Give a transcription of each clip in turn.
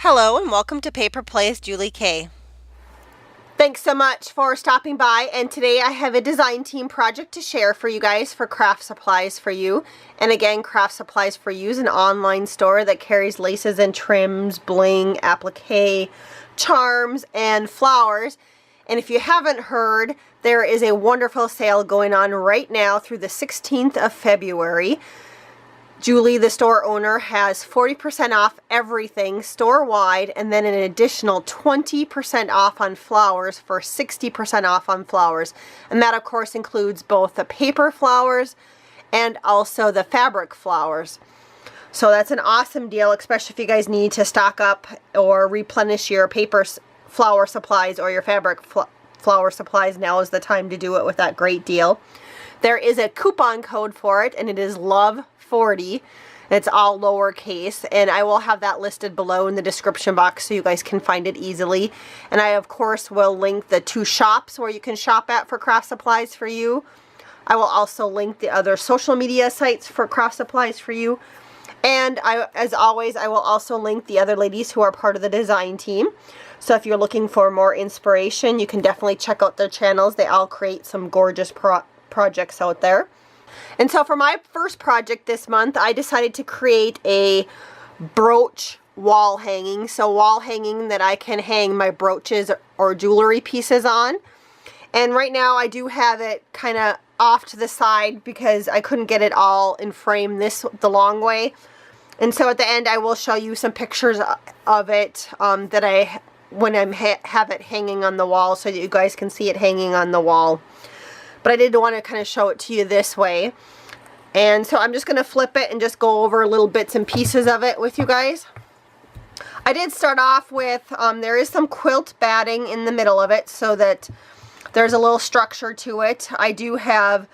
Hello and welcome to Paper Plays Julie K. Thanks so much for stopping by, and today I have a design team project to share for you guys for Craft Supplies for You. And again, Craft Supplies for You is an online store that carries laces and trims, bling, applique, charms, and flowers. And if you haven't heard, there is a wonderful sale going on right now through the 16th of February. Julie, the store owner, has 40% off everything store-wide, and then an additional 20% off on flowers for 60% off on flowers. And that, of course, includes both the paper flowers and also the fabric flowers. So that's an awesome deal, especially if you guys need to stock up or replenish your paper flower supplies or your fabric flower supplies. Now is the time to do it with that great deal. There is a coupon code for it, and it is LOVE40. It's all lowercase, and I will have that listed below in the description box so you guys can find it easily. And I, of course, will link the two shops where you can shop at for Craft Supplies for You. I will also link the other social media sites for Craft Supplies for You. And as always, I will also link the other ladies who are part of the design team. So if you're looking for more inspiration, you can definitely check out their channels. They all create some gorgeous projects out there. And so for my first project this month, I decided to create a brooch wall hanging. So wall hanging that I can hang my brooches or jewelry pieces on. And right now I do have it kind of off to the side because I couldn't get it all in frame the long way. And so at the end I will show you some pictures of it when I have it hanging on the wall so that you guys can see it hanging on the wall. But I did want to kind of show it to you this way. And so I'm just going to flip it and just go over little bits and pieces of it with you guys. I did start off with, there is some quilt batting in the middle of it so that there's a little structure to it. I do have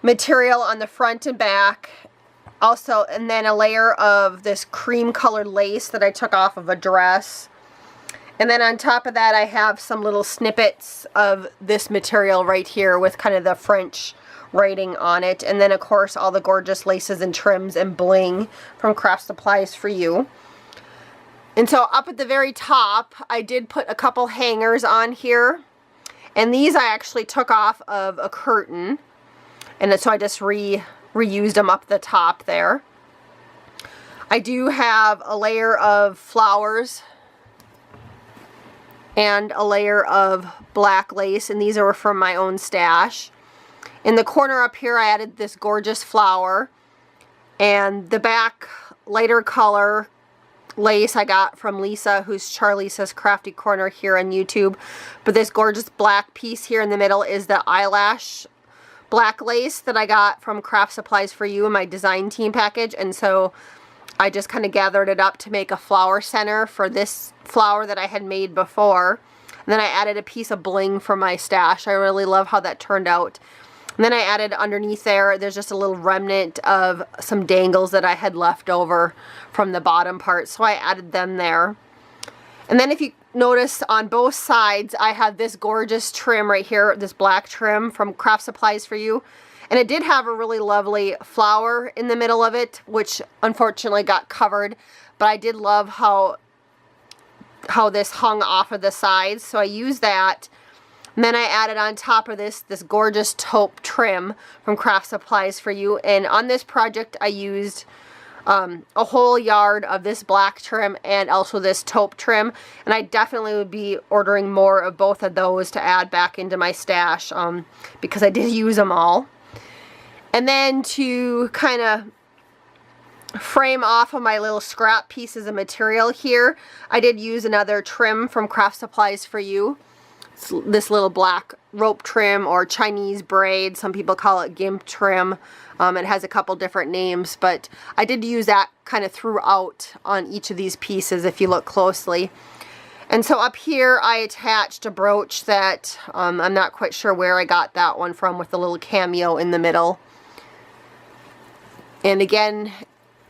material on the front and back. Also, and then a layer of this cream colored lace that I took off of a dress. And then on top of that, I have some little snippets of this material right here with kind of the French writing on it. And then, of course, all the gorgeous laces and trims and bling from Craft Supplies for You. And so up at the very top, I did put a couple hangers on here. And these I actually took off of a curtain. And so I just reused them up the top there. I do have a layer of flowers and a layer of black lace, and these are from my own stash. In the corner up here I added this gorgeous flower, and the back lighter color lace I got from Lisa, who's Charlisa's Crafty Corner here on YouTube. But this gorgeous black piece here in the middle is the eyelash black lace that I got from Craft Supplies for You in my design team package, and so I just kind of gathered it up to make a flower center for this flower that I had made before. And then I added a piece of bling from my stash. I really love how that turned out. And then I added underneath there's just a little remnant of some dangles that I had left over from the bottom part. So I added them there. And then if you notice on both sides, I have this gorgeous trim right here, this black trim from Craft Supplies for You. And it did have a really lovely flower in the middle of it, which unfortunately got covered. But I did love how this hung off of the sides. So I used that. And then I added on top of this gorgeous taupe trim from Craft Supplies for You. And on this project I used a whole yard of this black trim and also this taupe trim. And I definitely would be ordering more of both of those to add back into my stash because I did use them all. And then to kind of frame off of my little scrap pieces of material here, I did use another trim from Craft Supplies for You. It's this little black rope trim or Chinese braid. Some people call it gimp trim. It has a couple different names, but I did use that kind of throughout on each of these pieces if you look closely. And so up here I attached a brooch that I'm not quite sure where I got that one from, with a little cameo in the middle. And again,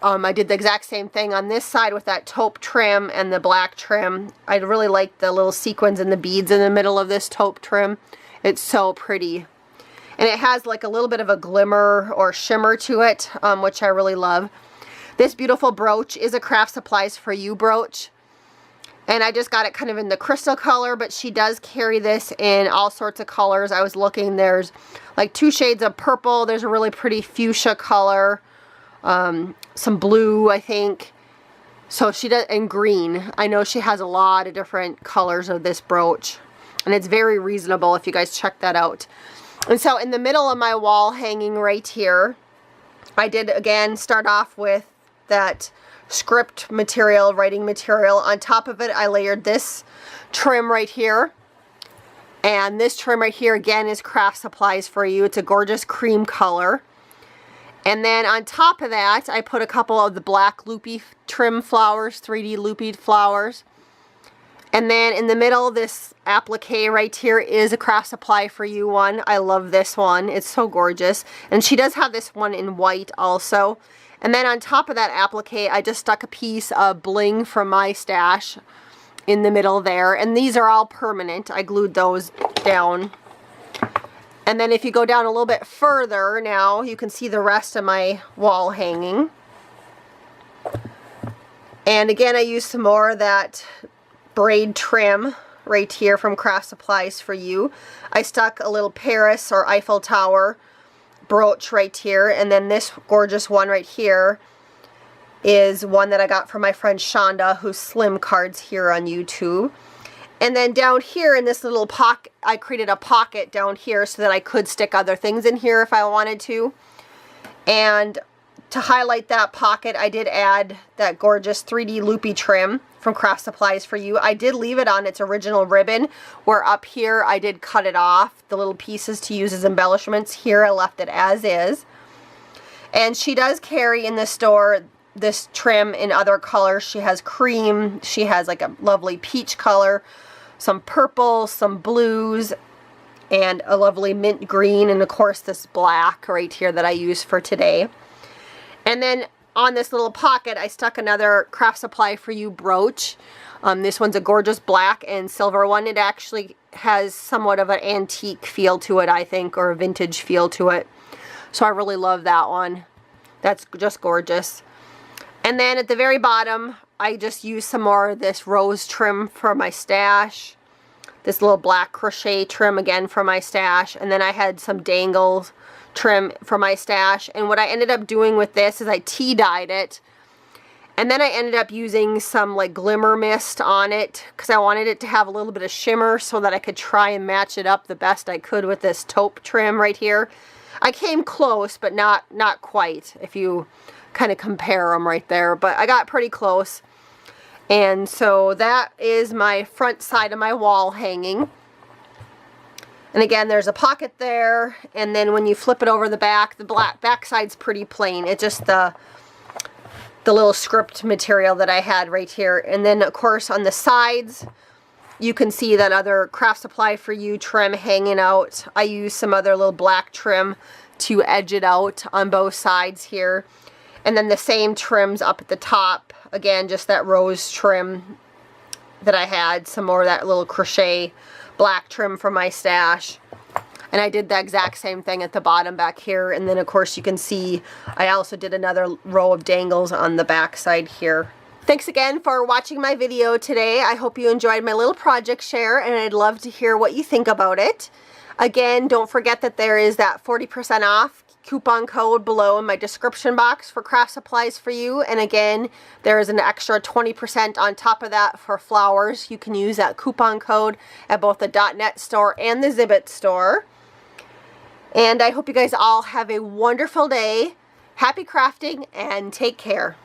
I did the exact same thing on this side with that taupe trim and the black trim. I really like the little sequins and the beads in the middle of this taupe trim. It's so pretty. And it has like a little bit of a glimmer or shimmer to it, which I really love. This beautiful brooch is a Craft Supplies for You brooch. And I just got it kind of in the crystal color, but she does carry this in all sorts of colors. I was looking, there's like 2 shades of purple. There's a really pretty fuchsia color. Some blue, I think. So she does, and green. I know she has a lot of different colors of this brooch. And it's very reasonable if you guys check that out. And so in the middle of my wall hanging right here, I did again start off with that script material, writing material. On top of it, I layered this trim right here. And this trim right here, again, is Craft Supplies for You. It's a gorgeous cream color. And then on top of that, I put a couple of the black loopy trim flowers, 3D loopy flowers. And then in the middle, this applique right here is a Craft Supply for You one. I love this one. It's so gorgeous. And she does have this one in white also. And then on top of that applique, I just stuck a piece of bling from my stash in the middle there. And these are all permanent. I glued those down. And then if you go down a little bit further now, you can see the rest of my wall hanging. And again, I used some more of that braid trim right here from Craft Supplies for You. I stuck a little Paris or Eiffel Tower brooch right here, and then this gorgeous one right here is one that I got from my friend Shonda, who slim cards here on YouTube. And then down here in this little pocket, I created a pocket down here so that I could stick other things in here if I wanted to. And to highlight that pocket, I did add that gorgeous 3D loopy trim from Craft Supplies for You. I did leave it on its original ribbon, where up here I did cut it off, the little pieces to use as embellishments. Here I left it as is. And she does carry in the store this trim in other colors. She has cream, she has like a lovely peach color, some purple, some blues, and a lovely mint green, and of course this black right here that I use for today. And then on this little pocket, I stuck another Craft Supply for You brooch. This one's a gorgeous black and silver one. It actually has somewhat of an antique feel to it, I think, or a vintage feel to it. So I really love that one. That's just gorgeous. And then at the very bottom, I just used some more of this rose trim for my stash. This little black crochet trim again for my stash. And then I had some dangles trim for my stash. And what I ended up doing with this is I tea dyed it, and then I ended up using some like glimmer mist on it because I wanted it to have a little bit of shimmer so that I could try and match it up the best I could with this taupe trim right here. I came close, but not quite, if you kind of compare them right there, but I got pretty close. And so that is my front side of my wall hanging. And again, there's a pocket there, and then when you flip it over the back side's pretty plain. It's just the little script material that I had right here. And then of course on the sides, you can see that other Craft Supply for You trim hanging out. I used some other little black trim to edge it out on both sides here. And then the same trims up at the top. Again, just that rose trim that I had. Some more of that little crochet black trim from my stash. And I did the exact same thing at the bottom back here. And then of course you can see I also did another row of dangles on the back side here. Thanks again for watching my video today. I hope you enjoyed my little project share, and I'd love to hear what you think about it. Again, don't forget that there is that 40% off coupon code below in my description box for Craft Supplies for You. And again, there is an extra 20% on top of that for flowers. You can use that coupon code at both the .net store and the Zibbit store. And I hope you guys all have a wonderful day. Happy crafting and take care.